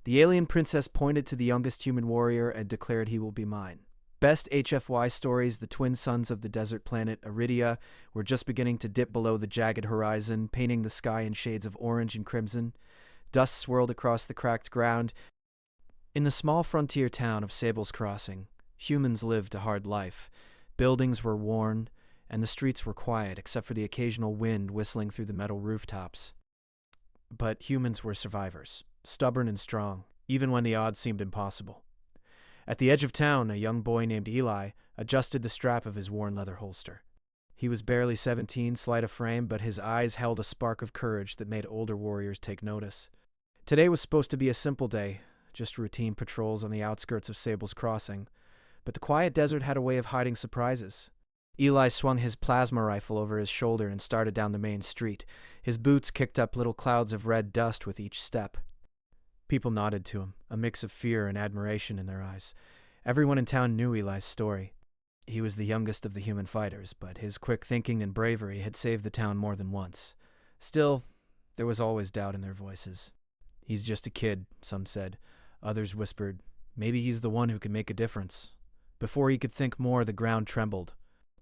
The alien princess pointed to the youngest human warrior and declared he will be mine. Best HFY stories, the twin suns of the desert planet Iridia, were just beginning to dip below the jagged horizon, painting the sky in shades of orange and crimson. Dust swirled across the cracked ground. In the small frontier town of Sable's Crossing, humans lived a hard life. Buildings were worn, and the streets were quiet except for the occasional wind whistling through the metal rooftops. But humans were survivors, stubborn and strong, even when the odds seemed impossible. At the edge of town, a young boy named Eli adjusted the strap of his worn leather holster. He was barely 17, slight of frame, but his eyes held a spark of courage that made older warriors take notice. Today was supposed to be a simple day, just routine patrols on the outskirts of Sable's Crossing, but the quiet desert had a way of hiding surprises. Eli swung his plasma rifle over his shoulder and started down the main street. His boots kicked up little clouds of red dust with each step. People nodded to him, a mix of fear and admiration in their eyes. Everyone in town knew Eli's story. He was the youngest of the human fighters, but his quick thinking and bravery had saved the town more than once. Still, there was always doubt in their voices. He's just a kid, some said. Others whispered, maybe he's the one who can make a difference. Before he could think more, the ground trembled.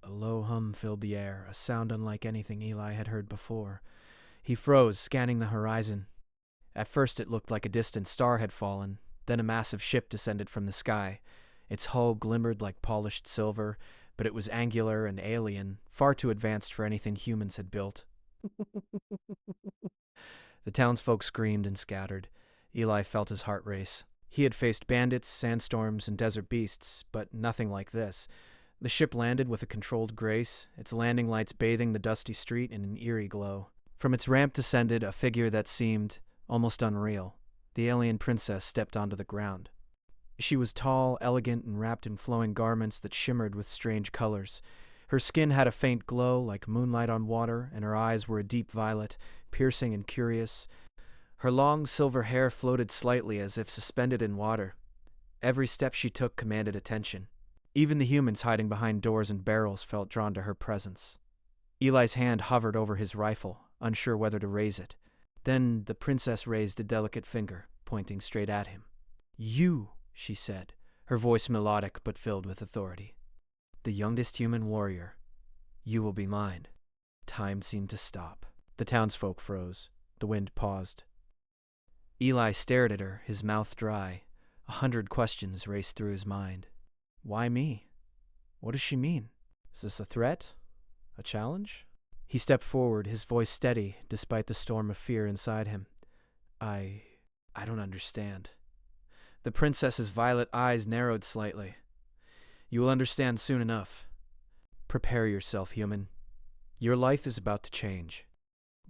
A low hum filled the air, a sound unlike anything Eli had heard before. He froze, scanning the horizon. At first it looked like a distant star had fallen, then a massive ship descended from the sky. Its hull glimmered like polished silver, but it was angular and alien, far too advanced for anything humans had built. The townsfolk screamed and scattered. Eli felt his heart race. He had faced bandits, sandstorms, and desert beasts, but nothing like this. The ship landed with a controlled grace, its landing lights bathing the dusty street in an eerie glow. From its ramp descended a figure that seemed almost unreal. The alien princess stepped onto the ground. She was tall, elegant, and wrapped in flowing garments that shimmered with strange colors. Her skin had a faint glow like moonlight on water, and her eyes were a deep violet, piercing and curious. Her long silver hair floated slightly as if suspended in water. Every step she took commanded attention. Even the humans hiding behind doors and barrels felt drawn to her presence. Eli's hand hovered over his rifle, unsure whether to raise it. Then the princess raised a delicate finger, pointing straight at him. "You," she said, her voice melodic but filled with authority. "The youngest human warrior. You will be mine." Time seemed to stop. The townsfolk froze. The wind paused. Eli stared at her, his mouth dry. 100 questions raced through his mind. Why me? What does she mean? Is this a threat? A challenge? He stepped forward, his voice steady, despite the storm of fear inside him. I don't understand. The princess's violet eyes narrowed slightly. You will understand soon enough. Prepare yourself, human. Your life is about to change.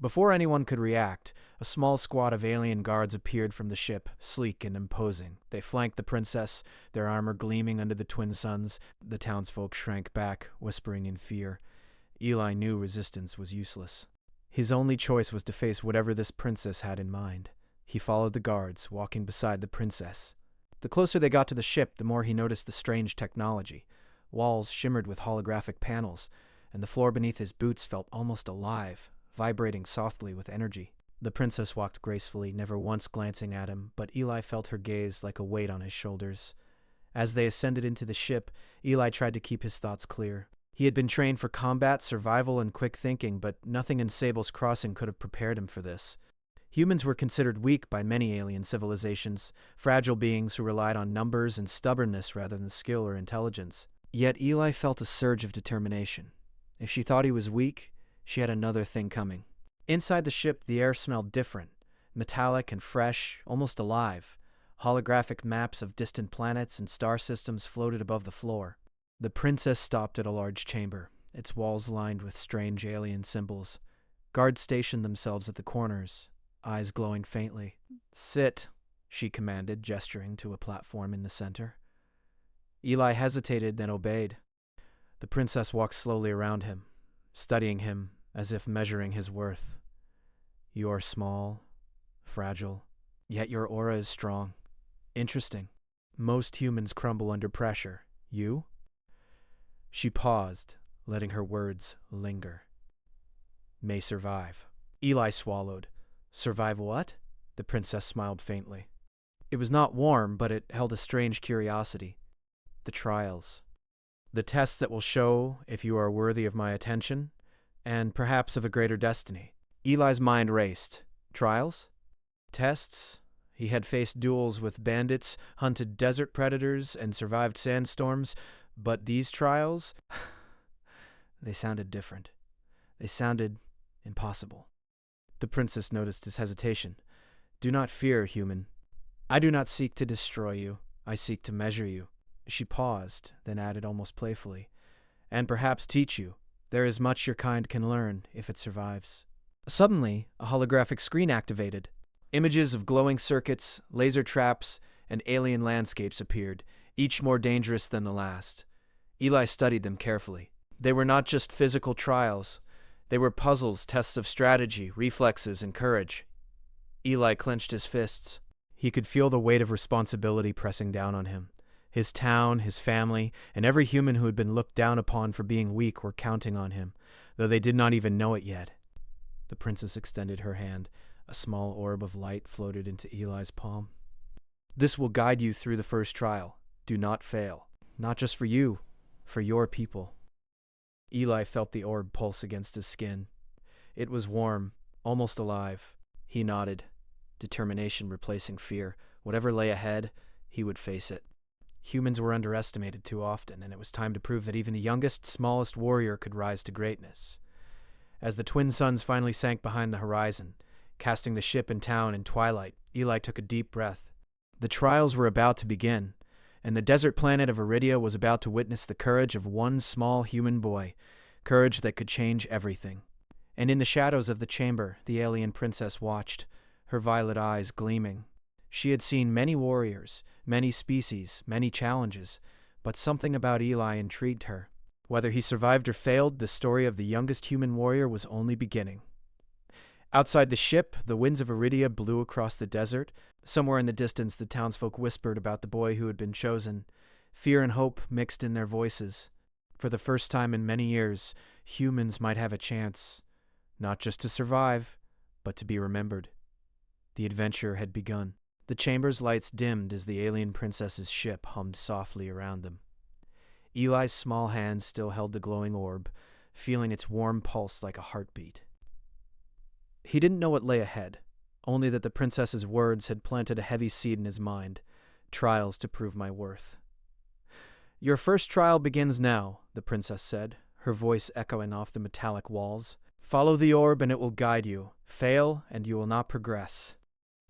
Before anyone could react, a small squad of alien guards appeared from the ship, sleek and imposing. They flanked the princess, their armor gleaming under the twin suns. The townsfolk shrank back, whispering in fear. Eli knew resistance was useless. His only choice was to face whatever this princess had in mind. He followed the guards, walking beside the princess. The closer they got to the ship, the more he noticed the strange technology. Walls shimmered with holographic panels, and the floor beneath his boots felt almost alive, vibrating softly with energy. The princess walked gracefully, never once glancing at him, but Eli felt her gaze like a weight on his shoulders. As they ascended into the ship, Eli tried to keep his thoughts clear. He had been trained for combat, survival, and quick thinking, but nothing in Sable's Crossing could have prepared him for this. Humans were considered weak by many alien civilizations, fragile beings who relied on numbers and stubbornness rather than skill or intelligence. Yet Eli felt a surge of determination. If she thought he was weak, she had another thing coming. Inside the ship, the air smelled different, metallic and fresh, almost alive. Holographic maps of distant planets and star systems floated above the floor. The princess stopped at a large chamber, its walls lined with strange alien symbols. Guards stationed themselves at the corners, eyes glowing faintly. "Sit," she commanded, gesturing to a platform in the center. Eli hesitated, then obeyed. The princess walked slowly around him, studying him as if measuring his worth. "You are small, fragile, yet your aura is strong. Interesting. Most humans crumble under pressure. You?" She paused, letting her words linger. "May survive." Eli swallowed. "Survive what?" The princess smiled faintly. It was not warm, but it held a strange curiosity. The trials. The tests that will show if you are worthy of my attention, and perhaps of a greater destiny. Eli's mind raced. Trials? Tests? He had faced duels with bandits, hunted desert predators, and survived sandstorms, but these trials? They sounded different. They sounded impossible. The princess noticed his hesitation. Do not fear, human. I do not seek to destroy you. I seek to measure you. She paused, then added almost playfully, and perhaps teach you. There is much your kind can learn if it survives. Suddenly, a holographic screen activated. Images of glowing circuits, laser traps, and alien landscapes appeared, each more dangerous than the last. Eli studied them carefully. They were not just physical trials. They were puzzles, tests of strategy, reflexes, and courage. Eli clenched his fists. He could feel the weight of responsibility pressing down on him. His town, his family, and every human who had been looked down upon for being weak were counting on him, though they did not even know it yet. The princess extended her hand. A small orb of light floated into Eli's palm. This will guide you through the first trial. Do not fail. Not just for you, for your people. Eli felt the orb pulse against his skin. It was warm, almost alive. He nodded, determination replacing fear. Whatever lay ahead, he would face it. Humans were underestimated too often, and it was time to prove that even the youngest, smallest warrior could rise to greatness. As the twin suns finally sank behind the horizon, casting the ship and town in twilight, Eli took a deep breath. The trials were about to begin, and the desert planet of Iridia was about to witness the courage of one small human boy, courage that could change everything. And in the shadows of the chamber, the alien princess watched, her violet eyes gleaming. She had seen many warriors, many species, many challenges, but something about Eli intrigued her. Whether he survived or failed, the story of the youngest human warrior was only beginning. Outside the ship, the winds of Iridia blew across the desert. Somewhere in the distance, the townsfolk whispered about the boy who had been chosen. Fear and hope mixed in their voices. For the first time in many years, humans might have a chance, not just to survive, but to be remembered. The adventure had begun. The chamber's lights dimmed as the alien princess's ship hummed softly around them. Eli's small hand still held the glowing orb, feeling its warm pulse like a heartbeat. He didn't know what lay ahead, only that the princess's words had planted a heavy seed in his mind, trials to prove my worth. Your first trial begins now, the princess said, her voice echoing off the metallic walls. Follow the orb and it will guide you. Fail and you will not progress.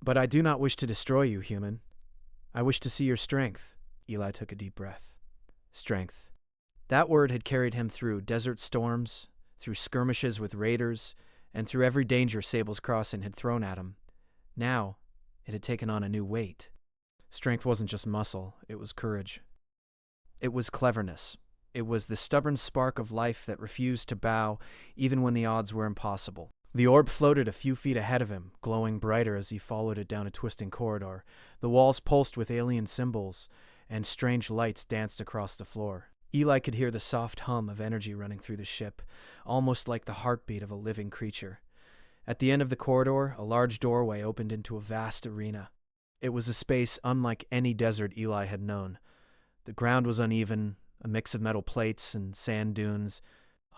But I do not wish to destroy you, human. I wish to see your strength. Eli took a deep breath. Strength. That word had carried him through desert storms, through skirmishes with raiders, and through every danger Sable's Crossing had thrown at him. Now, it had taken on a new weight. Strength wasn't just muscle, it was courage. It was cleverness. It was the stubborn spark of life that refused to bow, even when the odds were impossible. The orb floated a few feet ahead of him, glowing brighter as he followed it down a twisting corridor. The walls pulsed with alien symbols, and strange lights danced across the floor. Eli could hear the soft hum of energy running through the ship, almost like the heartbeat of a living creature. At the end of the corridor, a large doorway opened into a vast arena. It was a space unlike any desert Eli had known. The ground was uneven, a mix of metal plates and sand dunes.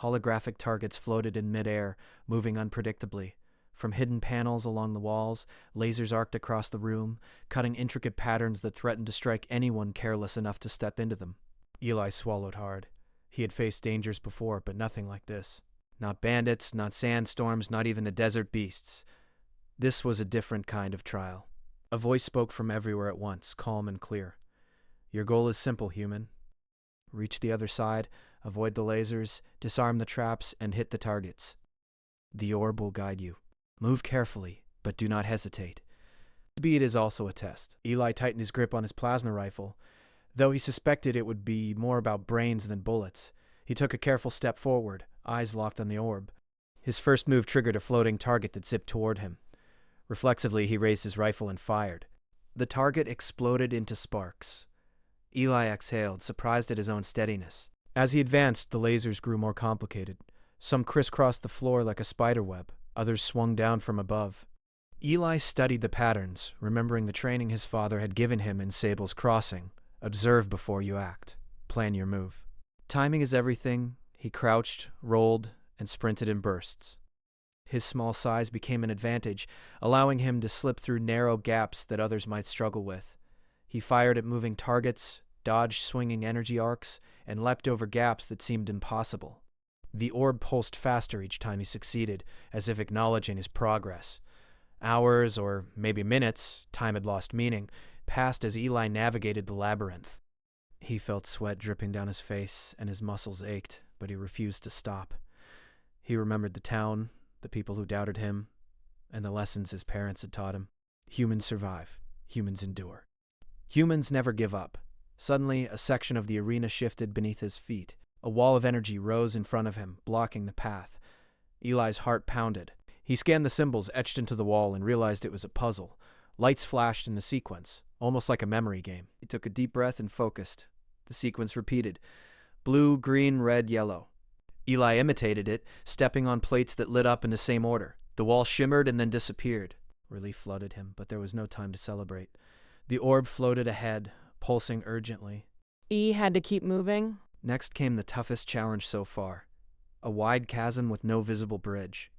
Holographic targets floated in midair, moving unpredictably. From hidden panels along the walls, lasers arced across the room, cutting intricate patterns that threatened to strike anyone careless enough to step into them. Eli swallowed hard. He had faced dangers before, but nothing like this. Not bandits, not sandstorms, not even the desert beasts. This was a different kind of trial. A voice spoke from everywhere at once, calm and clear. Your goal is simple, human. Reach the other side, avoid the lasers, disarm the traps, and hit the targets. The orb will guide you. Move carefully, but do not hesitate. Speed is also a test. Eli tightened his grip on his plasma rifle, though he suspected it would be more about brains than bullets. He took a careful step forward, eyes locked on the orb. His first move triggered a floating target that zipped toward him. Reflexively, he raised his rifle and fired. The target exploded into sparks. Eli exhaled, surprised at his own steadiness. As he advanced, the lasers grew more complicated. Some crisscrossed the floor like a spider web. Others swung down from above. Eli studied the patterns, remembering the training his father had given him in Sable's Crossing. Observe before you act. Plan your move. Timing is everything. He crouched, rolled, and sprinted in bursts. His small size became an advantage, allowing him to slip through narrow gaps that others might struggle with. He fired at moving targets, dodged swinging energy arcs, and leapt over gaps that seemed impossible. The orb pulsed faster each time he succeeded, as if acknowledging his progress. Hours, or maybe minutes, time had lost meaning, passed as Eli navigated the labyrinth. He felt sweat dripping down his face, and his muscles ached, but he refused to stop. He remembered the town, the people who doubted him, and the lessons his parents had taught him. Humans survive. Humans endure. Humans never give up. Suddenly, a section of the arena shifted beneath his feet. A wall of energy rose in front of him, blocking the path. Eli's heart pounded. He scanned the symbols etched into the wall and realized it was a puzzle. Lights flashed in a sequence, almost like a memory game. He took a deep breath and focused. The sequence repeated. Blue, green, red, yellow. Eli imitated it, stepping on plates that lit up in the same order. The wall shimmered and then disappeared. Relief flooded him, but there was no time to celebrate. The orb floated ahead, pulsing urgently. E had to keep moving? Next came the toughest challenge so far. A wide chasm with no visible bridge.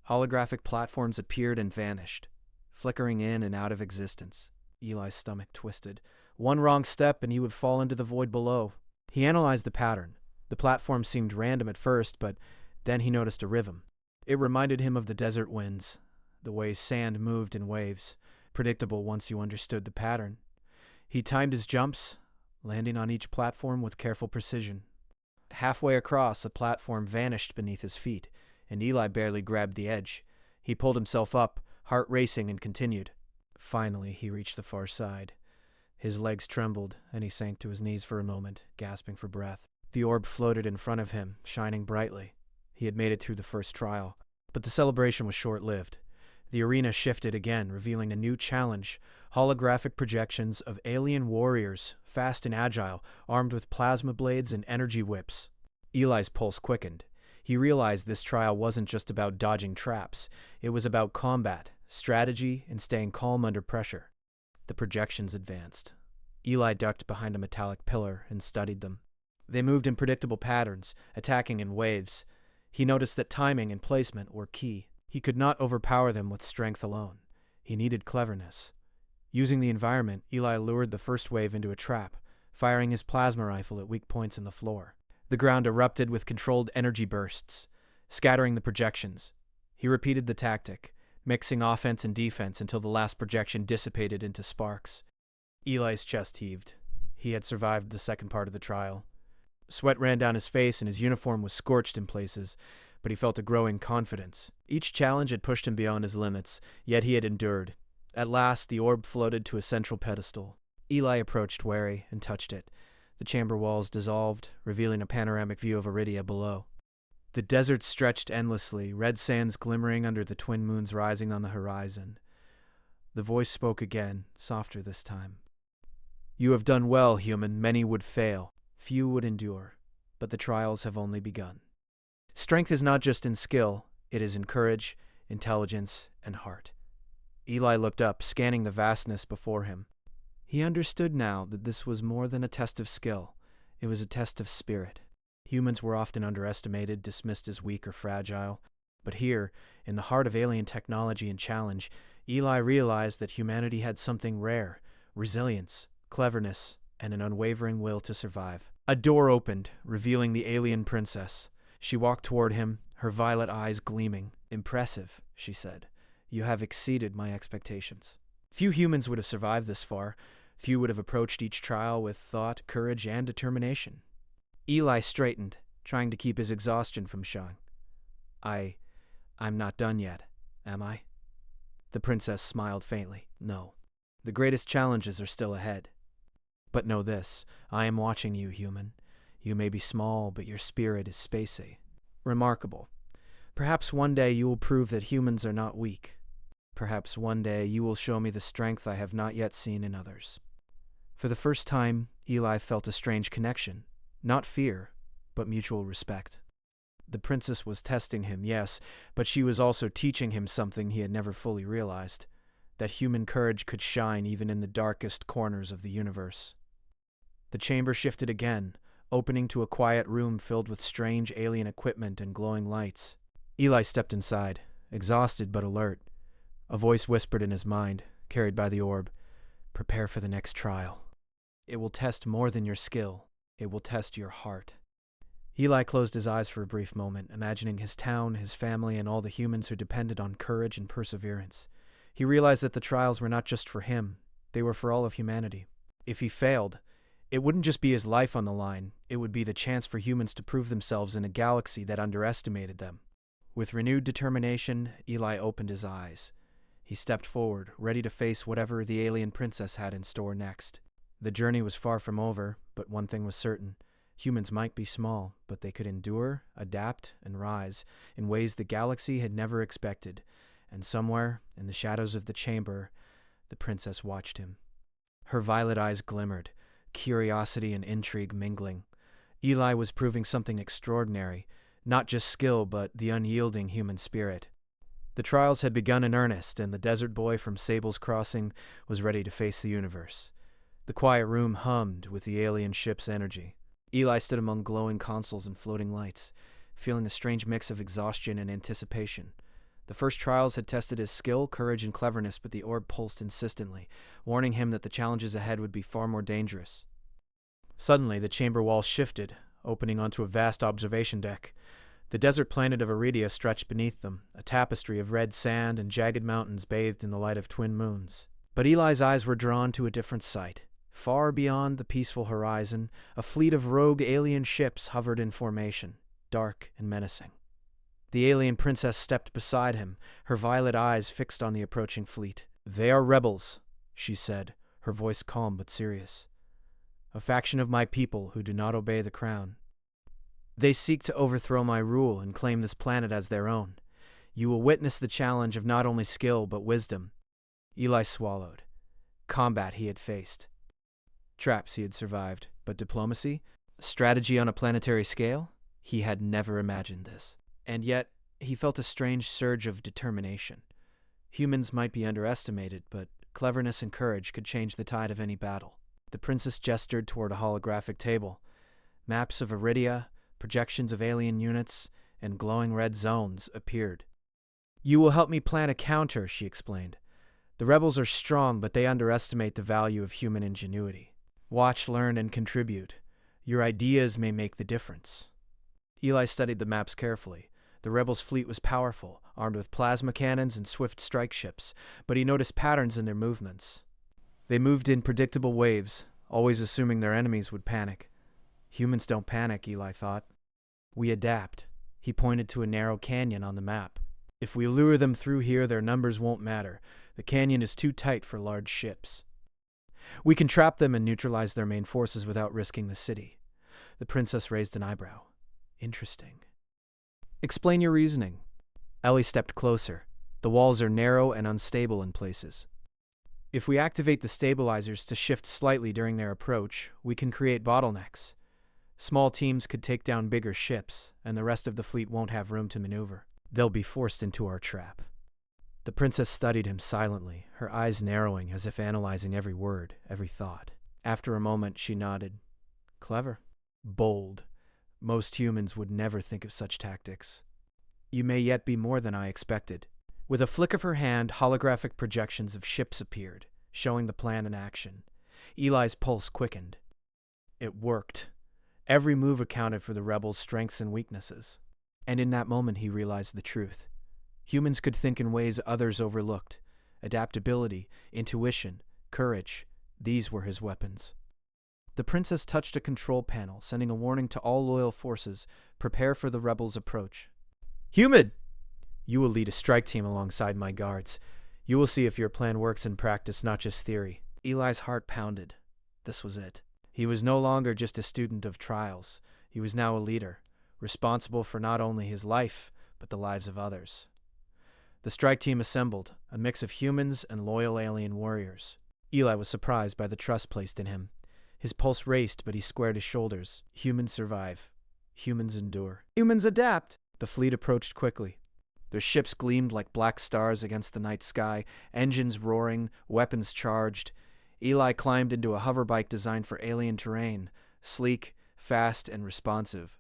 Holographic platforms appeared and vanished, flickering in and out of existence. Eli's stomach twisted. One wrong step and he would fall into the void below. He analyzed the pattern. The platform seemed random at first, but then he noticed a rhythm. It reminded him of the desert winds, the way sand moved in waves, predictable once you understood the pattern. He timed his jumps, landing on each platform with careful precision. Halfway across, a platform vanished beneath his feet, and Eli barely grabbed the edge. He pulled himself up, heart racing, and continued. Finally, he reached the far side. His legs trembled, and he sank to his knees for a moment, gasping for breath. The orb floated in front of him, shining brightly. He had made it through the first trial, but the celebration was short-lived. The arena shifted again, revealing a new challenge, holographic projections of alien warriors, fast and agile, armed with plasma blades and energy whips. Eli's pulse quickened. He realized this trial wasn't just about dodging traps. It was about combat, strategy, and staying calm under pressure. The projections advanced. Eli ducked behind a metallic pillar and studied them. They moved in predictable patterns, attacking in waves. He noticed that timing and placement were key. He could not overpower them with strength alone. He needed cleverness. Using the environment, Eli lured the first wave into a trap, firing his plasma rifle at weak points in the floor. The ground erupted with controlled energy bursts, scattering the projections. He repeated the tactic, mixing offense and defense until the last projection dissipated into sparks. Eli's chest heaved. He had survived the second part of the trial. Sweat ran down his face and his uniform was scorched in places, but he felt a growing confidence. Each challenge had pushed him beyond his limits, yet he had endured. At last, the orb floated to a central pedestal. Eli approached wary and touched it. The chamber walls dissolved, revealing a panoramic view of Iridia below. The desert stretched endlessly, red sands glimmering under the twin moons rising on the horizon. The voice spoke again, softer this time. You have done well, human. Many would fail. Few would endure. But the trials have only begun. Strength is not just in skill. It is in courage, intelligence, and heart. Eli looked up, scanning the vastness before him. He understood now that this was more than a test of skill. It was a test of spirit. Humans were often underestimated, dismissed as weak or fragile. But here, in the heart of alien technology and challenge, Eli realized that humanity had something rare: resilience, cleverness, and an unwavering will to survive. A door opened, revealing the alien princess. She walked toward him, her violet eyes gleaming. Impressive, she said. You have exceeded my expectations. Few humans would have survived this far. Few would have approached each trial with thought, courage, and determination. Eli straightened, trying to keep his exhaustion from showing. I'm not done yet, am I? The princess smiled faintly. No. The greatest challenges are still ahead. But know this, I am watching you, human. You may be small, but your spirit is spacey. Remarkable. Perhaps one day you will prove that humans are not weak. Perhaps one day you will show me the strength I have not yet seen in others. For the first time, Eli felt a strange connection. Not fear, but mutual respect. The princess was testing him, yes, but she was also teaching him something he had never fully realized, that human courage could shine even in the darkest corners of the universe. The chamber shifted again, opening to a quiet room filled with strange alien equipment and glowing lights. Eli stepped inside, exhausted but alert. A voice whispered in his mind, carried by the orb, "Prepare for the next trial. It will test more than your skill. It will test your heart." Eli closed his eyes for a brief moment, imagining his town, his family, and all the humans who depended on courage and perseverance. He realized that the trials were not just for him, they were for all of humanity. If he failed, it wouldn't just be his life on the line, it would be the chance for humans to prove themselves in a galaxy that underestimated them. With renewed determination, Eli opened his eyes. He stepped forward, ready to face whatever the alien princess had in store next. The journey was far from over, but one thing was certain. Humans might be small, but they could endure, adapt, and rise in ways the galaxy had never expected. And somewhere, in the shadows of the chamber, the princess watched him. Her violet eyes glimmered, curiosity and intrigue mingling. Eli was proving something extraordinary, not just skill, but the unyielding human spirit. The trials had begun in earnest, and the desert boy from Sable's Crossing was ready to face the universe. The quiet room hummed with the alien ship's energy. Eli stood among glowing consoles and floating lights, feeling a strange mix of exhaustion and anticipation. The first trials had tested his skill, courage, and cleverness, but the orb pulsed insistently, warning him that the challenges ahead would be far more dangerous. Suddenly, the chamber walls shifted, opening onto a vast observation deck. The desert planet of Iridia stretched beneath them, a tapestry of red sand and jagged mountains bathed in the light of twin moons. But Eli's eyes were drawn to a different sight. Far beyond the peaceful horizon, a fleet of rogue alien ships hovered in formation, dark and menacing. The alien princess stepped beside him, her violet eyes fixed on the approaching fleet. "They are rebels," she said, her voice calm but serious. "A faction of my people who do not obey the crown. They seek to overthrow my rule and claim this planet as their own. You will witness the challenge of not only skill but wisdom." Eli swallowed. Combat he had faced. Traps he had survived, but diplomacy? Strategy on a planetary scale? He had never imagined this. And yet, he felt a strange surge of determination. Humans might be underestimated, but cleverness and courage could change the tide of any battle. The princess gestured toward a holographic table. Maps of Iridia, projections of alien units, and glowing red zones appeared. "You will help me plan a counter," she explained. "The rebels are strong, but they underestimate the value of human ingenuity. Watch, learn, and contribute. Your ideas may make the difference." Eli studied the maps carefully. The rebels' fleet was powerful, armed with plasma cannons and swift strike ships, but he noticed patterns in their movements. They moved in predictable waves, always assuming their enemies would panic. Humans don't panic, Eli thought. We adapt. He pointed to a narrow canyon on the map. If we lure them through here, their numbers won't matter. The canyon is too tight for large ships. We can trap them and neutralize their main forces without risking the city. The princess raised an eyebrow. Interesting. Explain your reasoning. Ellie stepped closer. The walls are narrow and unstable in places. If we activate the stabilizers to shift slightly during their approach, we can create bottlenecks. Small teams could take down bigger ships, and the rest of the fleet won't have room to maneuver. They'll be forced into our trap. The princess studied him silently, her eyes narrowing as if analyzing every word, every thought. After a moment, she nodded. Clever. Bold. Most humans would never think of such tactics. You may yet be more than I expected. With a flick of her hand, holographic projections of ships appeared, showing the plan in action. Eli's pulse quickened. It worked. Every move accounted for the rebels' strengths and weaknesses. And in that moment, he realized the truth. Humans could think in ways others overlooked. Adaptability, intuition, courage, these were his weapons. The princess touched a control panel, sending a warning to all loyal forces. Prepare for the rebels' approach. Human! You will lead a strike team alongside my guards. You will see if your plan works in practice, not just theory. Eli's heart pounded. This was it. He was no longer just a student of trials. He was now a leader, responsible for not only his life, but the lives of others. The strike team assembled, a mix of humans and loyal alien warriors. Eli was surprised by the trust placed in him. His pulse raced, but he squared his shoulders. Humans survive. Humans endure. Humans adapt. The fleet approached quickly. Their ships gleamed like black stars against the night sky, engines roaring, weapons charged. Eli climbed into a hoverbike designed for alien terrain, sleek, fast, and responsive.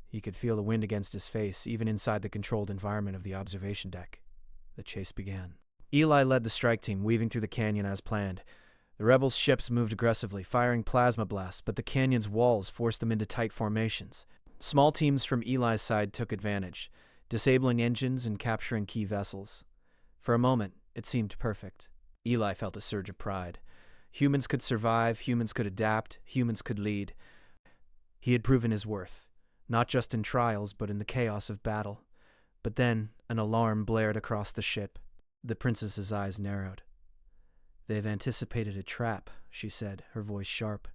He could feel the wind against his face, even inside the controlled environment of the observation deck. The chase began. Eli led the strike team, weaving through the canyon as planned. The rebels' ships moved aggressively, firing plasma blasts, but the canyon's walls forced them into tight formations. Small teams from Eli's side took advantage, disabling engines and capturing key vessels. For a moment, it seemed perfect. Eli felt a surge of pride. Humans could survive, humans could adapt, humans could lead. He had proven his worth, not just in trials, but in the chaos of battle. But then, an alarm blared across the ship. The princess's eyes narrowed. "They've anticipated a trap," she said, her voice sharp.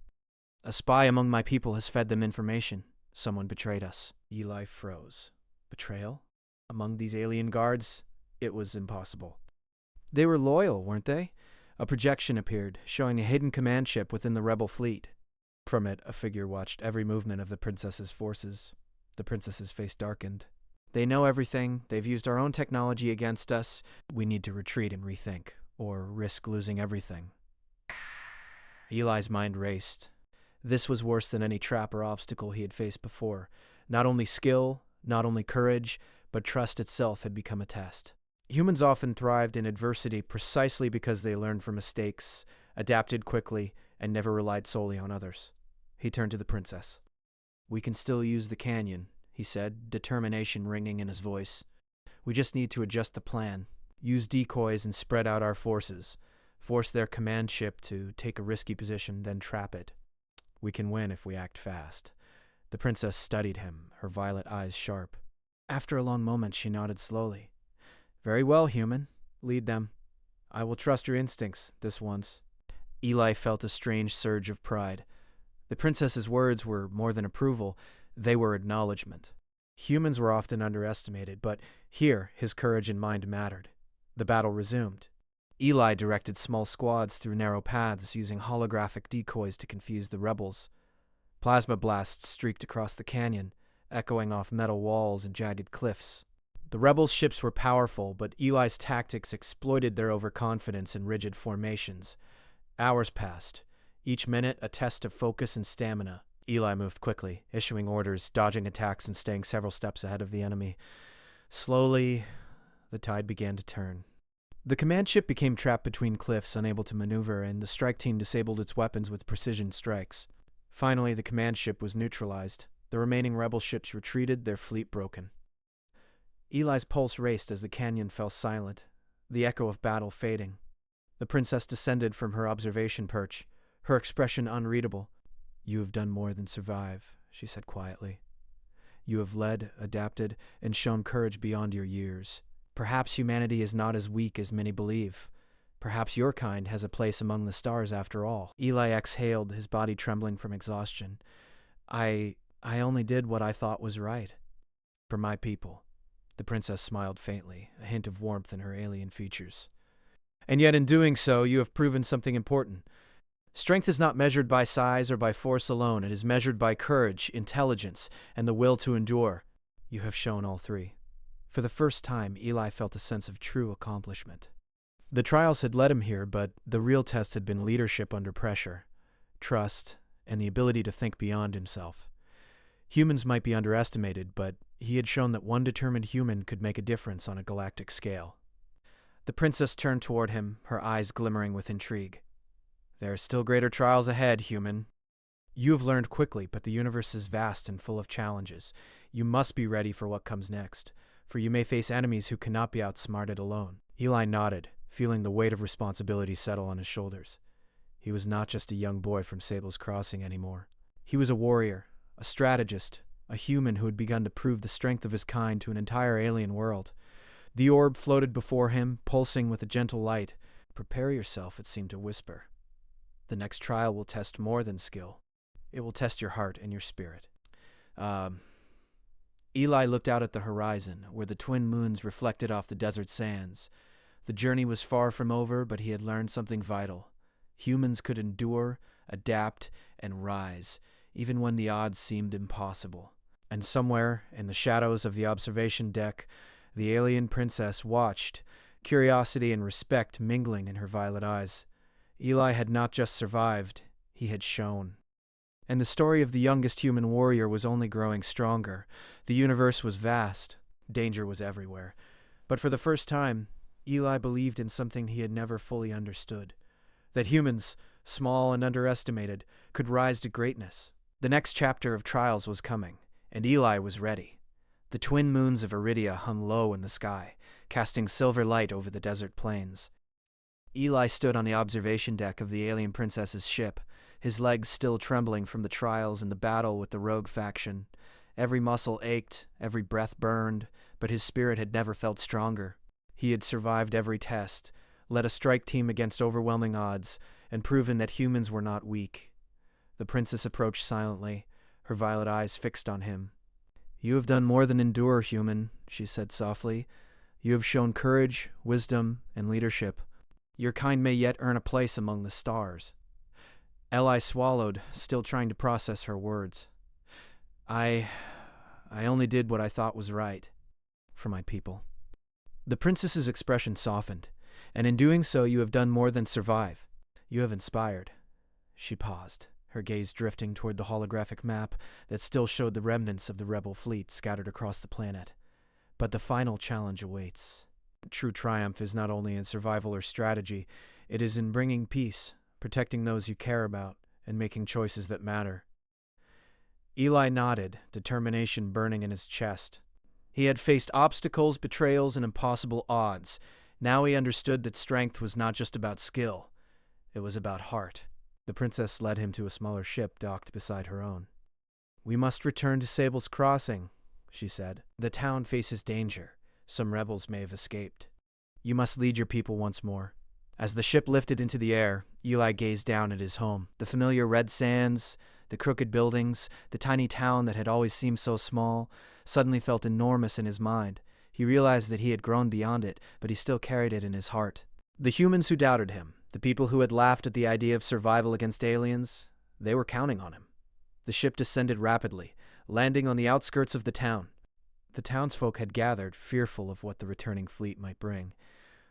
"A spy among my people has fed them information. Someone betrayed us." Eli froze. Betrayal? Among these alien guards? It was impossible. They were loyal, weren't they? A projection appeared, showing a hidden command ship within the rebel fleet. From it, a figure watched every movement of the princess's forces. The princess's face darkened. "They know everything. They've used our own technology against us. We need to retreat and rethink, or risk losing everything." Eli's mind raced. This was worse than any trap or obstacle he had faced before. Not only skill, not only courage, but trust itself had become a test. Humans often thrived in adversity precisely because they learned from mistakes, adapted quickly, and never relied solely on others. He turned to the princess. "We can still use the canyon," he said, determination ringing in his voice. "We just need to adjust the plan, use decoys and spread out our forces, force their command ship to take a risky position, then trap it. We can win if we act fast." The princess studied him, her violet eyes sharp. After a long moment, she nodded slowly. "Very well, human. Lead them. I will trust your instincts, this once." Eli felt a strange surge of pride. The princess's words were more than approval, they were acknowledgement. Humans were often underestimated, but here his courage and mind mattered. The battle resumed. Eli directed small squads through narrow paths, using holographic decoys to confuse the rebels. Plasma blasts streaked across the canyon, echoing off metal walls and jagged cliffs. The rebels' ships were powerful, but Eli's tactics exploited their overconfidence in rigid formations. Hours passed, each minute a test of focus and stamina. Eli moved quickly, issuing orders, dodging attacks, and staying several steps ahead of the enemy. Slowly, the tide began to turn. The command ship became trapped between cliffs, unable to maneuver, and the strike team disabled its weapons with precision strikes. Finally, the command ship was neutralized. The remaining rebel ships retreated, their fleet broken. Eli's pulse raced as the canyon fell silent, the echo of battle fading. The princess descended from her observation perch, her expression unreadable. "You have done more than survive," she said quietly. "You have led, adapted, and shown courage beyond your years. Perhaps humanity is not as weak as many believe. Perhaps your kind has a place among the stars after all." Eli exhaled, his body trembling from exhaustion. I only did what I thought was right. For my people." The princess smiled faintly, a hint of warmth in her alien features. "And yet in doing so, you have proven something important. Strength is not measured by size or by force alone. It is measured by courage, intelligence, and the will to endure. You have shown all three." For the first time, Eli felt a sense of true accomplishment. The trials had led him here, but the real test had been leadership under pressure, trust, and the ability to think beyond himself. Humans might be underestimated, but he had shown that one determined human could make a difference on a galactic scale. The princess turned toward him, her eyes glimmering with intrigue. "There are still greater trials ahead, human. You have learned quickly, but the universe is vast and full of challenges. You must be ready for what comes next, for you may face enemies who cannot be outsmarted alone." Eli nodded, feeling the weight of responsibility settle on his shoulders. He was not just a young boy from Sable's Crossing anymore. He was a warrior, a strategist, a human who had begun to prove the strength of his kind to an entire alien world. The orb floated before him, pulsing with a gentle light. "Prepare yourself," it seemed to whisper. "The next trial will test more than skill. It will test your heart and your spirit." Eli looked out at the horizon, where the twin moons reflected off the desert sands. The journey was far from over, but he had learned something vital. Humans could endure, adapt, and rise, even when the odds seemed impossible. And somewhere, in the shadows of the observation deck, the alien princess watched, curiosity and respect mingling in her violet eyes. Eli had not just survived, he had shone. And the story of the youngest human warrior was only growing stronger. The universe was vast. Danger was everywhere. But for the first time, Eli believed in something he had never fully understood. That humans, small and underestimated, could rise to greatness. The next chapter of trials was coming, and Eli was ready. The twin moons of Iridia hung low in the sky, casting silver light over the desert plains. Eli stood on the observation deck of the alien princess's ship, his legs still trembling from the trials and the battle with the rogue faction. Every muscle ached, every breath burned, but his spirit had never felt stronger. He had survived every test, led a strike team against overwhelming odds, and proven that humans were not weak. The princess approached silently, her violet eyes fixed on him. "You have done more than endure, human," she said softly. "You have shown courage, wisdom, and leadership. Your kind may yet earn a place among the stars." Eli swallowed, still trying to process her words. I only did what I thought was right. For my people." The princess's expression softened. "And in doing so, you have done more than survive. You have inspired." She paused, her gaze drifting toward the holographic map that still showed the remnants of the rebel fleet scattered across the planet. But the final challenge awaits. True triumph is not only in survival or strategy, it is in bringing peace, protecting those you care about, and making choices that matter. Eli nodded, determination burning in his chest. He had faced obstacles, betrayals, and impossible odds. Now he understood that strength was not just about skill. It was about heart. The princess led him to a smaller ship docked beside her own. "We must return to Sable's Crossing," she said. "The town faces danger. Some rebels may have escaped. You must lead your people once more." As the ship lifted into the air, Eli gazed down at his home. The familiar red sands, the crooked buildings, the tiny town that had always seemed so small, suddenly felt enormous in his mind. He realized that he had grown beyond it, but he still carried it in his heart. The humans who doubted him, the people who had laughed at the idea of survival against aliens, they were counting on him. The ship descended rapidly, landing on the outskirts of the town. The townsfolk had gathered, fearful of what the returning fleet might bring.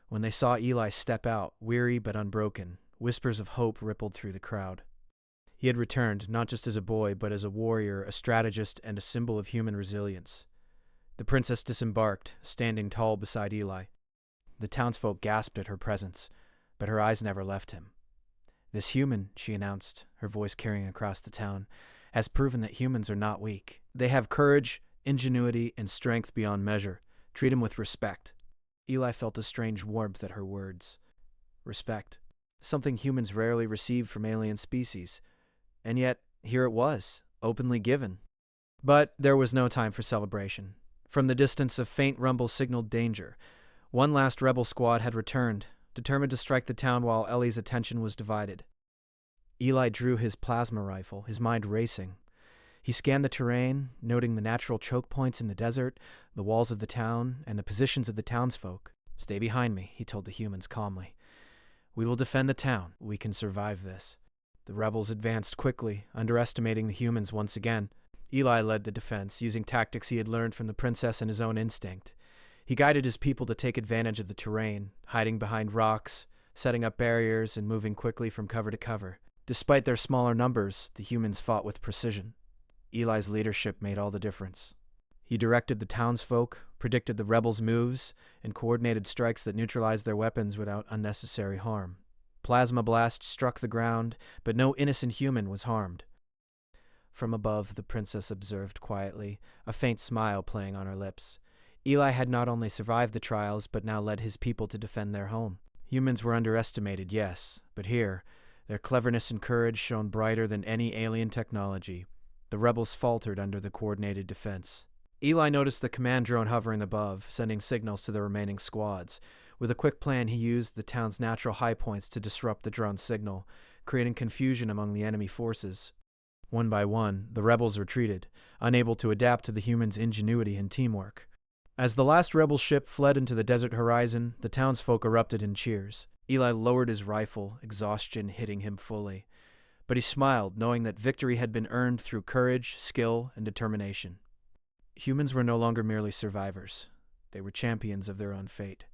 When they saw Eli step out, weary but unbroken, whispers of hope rippled through the crowd. He had returned, not just as a boy, but as a warrior, a strategist, and a symbol of human resilience. The princess disembarked, standing tall beside Eli. The townsfolk gasped at her presence, but her eyes never left him. "This human," she announced, her voice carrying across the town, "has proven that humans are not weak. They have courage, ingenuity, and strength beyond measure. Treat him with respect." Eli felt a strange warmth at her words. Respect. Something humans rarely receive from alien species. And yet, here it was, openly given. But there was no time for celebration. From the distance, a faint rumble signaled danger. One last rebel squad had returned, determined to strike the town while Ellie's attention was divided. Eli drew his plasma rifle, his mind racing. He scanned the terrain, noting the natural choke points in the desert, the walls of the town, and the positions of the townsfolk. "Stay behind me," he told the humans calmly. "We will defend the town. We can survive this." The rebels advanced quickly, underestimating the humans once again. Eli led the defense, using tactics he had learned from the princess and his own instinct. He guided his people to take advantage of the terrain, hiding behind rocks, setting up barriers, and moving quickly from cover to cover. Despite their smaller numbers, the humans fought with precision. Eli's leadership made all the difference. He directed the townsfolk, predicted the rebels' moves, and coordinated strikes that neutralized their weapons without unnecessary harm. Plasma blasts struck the ground, but no innocent human was harmed. From above, the princess observed quietly, a faint smile playing on her lips. Eli had not only survived the trials, but now led his people to defend their home. Humans were underestimated, yes, but here, their cleverness and courage shone brighter than any alien technology. The rebels faltered under the coordinated defense. Eli noticed the command drone hovering above, sending signals to the remaining squads. With a quick plan, he used the town's natural high points to disrupt the drone's signal, creating confusion among the enemy forces. One by one, the rebels retreated, unable to adapt to the humans' ingenuity and teamwork. As the last rebel ship fled into the desert horizon, the townsfolk erupted in cheers. Eli lowered his rifle, exhaustion hitting him fully. But he smiled, knowing that victory had been earned through courage, skill, and determination. Humans were no longer merely survivors. They were champions of their own fate.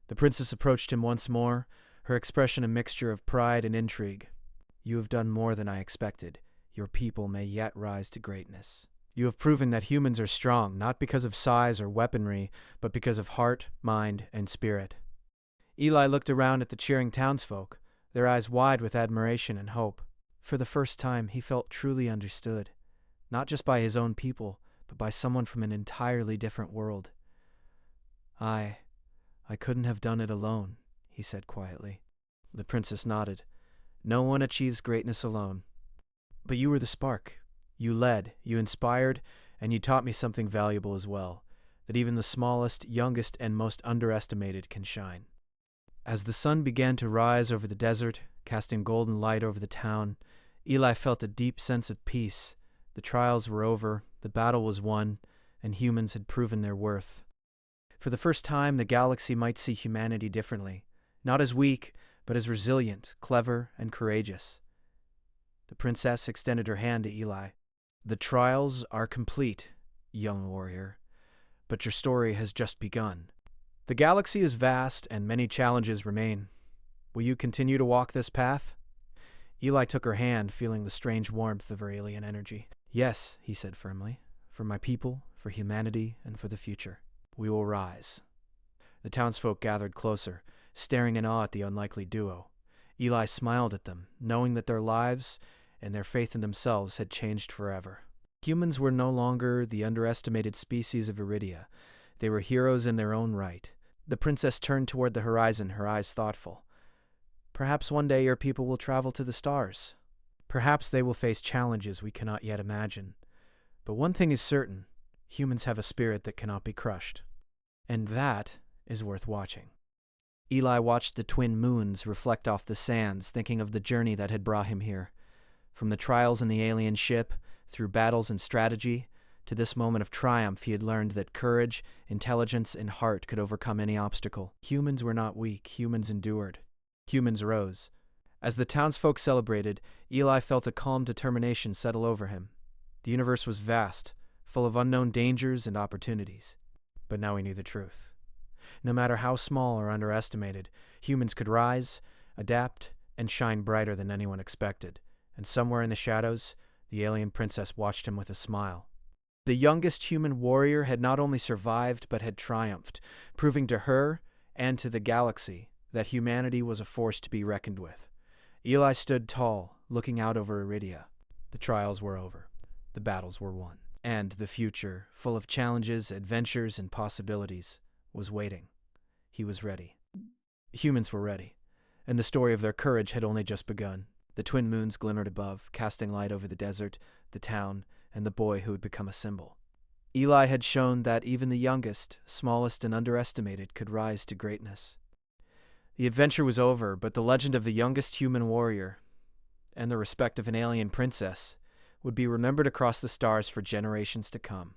The princess approached him once more, her expression a mixture of pride and intrigue. "You have done more than I expected. Your people may yet rise to greatness. You have proven that humans are strong, not because of size or weaponry, but because of heart, mind, and spirit." Eli looked around at the cheering townsfolk, their eyes wide with admiration and hope. For the first time, he felt truly understood, not just by his own people, but by someone from an entirely different world. I couldn't have done it alone," he said quietly. The princess nodded. "No one achieves greatness alone. But you were the spark. You led, you inspired, and you taught me something valuable as well, that even the smallest, youngest, and most underestimated can shine." As the sun began to rise over the desert, casting golden light over the town, Eli felt a deep sense of peace. The trials were over, the battle was won, and humans had proven their worth. For the first time, the galaxy might see humanity differently, not as weak, but as resilient, clever, and courageous. The princess extended her hand to Eli. "The trials are complete, young warrior, but your story has just begun. The galaxy is vast, and many challenges remain. Will you continue to walk this path?" Eli took her hand, feeling the strange warmth of her alien energy. "Yes," he said firmly, "for my people, for humanity, and for the future. We will rise." The townsfolk gathered closer, staring in awe at the unlikely duo. Eli smiled at them, knowing that their lives and their faith in themselves had changed forever. Humans were no longer the underestimated species of Iridia. They were heroes in their own right. The princess turned toward the horizon, her eyes thoughtful. "Perhaps one day your people will travel to the stars. Perhaps they will face challenges we cannot yet imagine. But one thing is certain, humans have a spirit that cannot be crushed. And that is worth watching." Eli watched the twin moons reflect off the sands, thinking of the journey that had brought him here. From the trials in the alien ship, through battles and strategy, to this moment of triumph, he had learned that courage, intelligence, and heart could overcome any obstacle. Humans were not weak, humans endured. Humans rose. As the townsfolk celebrated, Eli felt a calm determination settle over him. The universe was vast, full of unknown dangers and opportunities. But now he knew the truth. No matter how small or underestimated, humans could rise, adapt, and shine brighter than anyone expected. And somewhere in the shadows, the alien princess watched him with a smile. The youngest human warrior had not only survived, but had triumphed, proving to her and to the galaxy that humanity was a force to be reckoned with. Eli stood tall, looking out over Iridia. The trials were over. The battles were won. And the future, full of challenges, adventures, and possibilities, was waiting. He was ready. Humans were ready, and the story of their courage had only just begun. The twin moons glimmered above, casting light over the desert, the town, and the boy who had become a symbol. Eli had shown that even the youngest, smallest, and underestimated could rise to greatness. The adventure was over, but the legend of the youngest human warrior, and the respect of an alien princess, would be remembered across the stars for generations to come.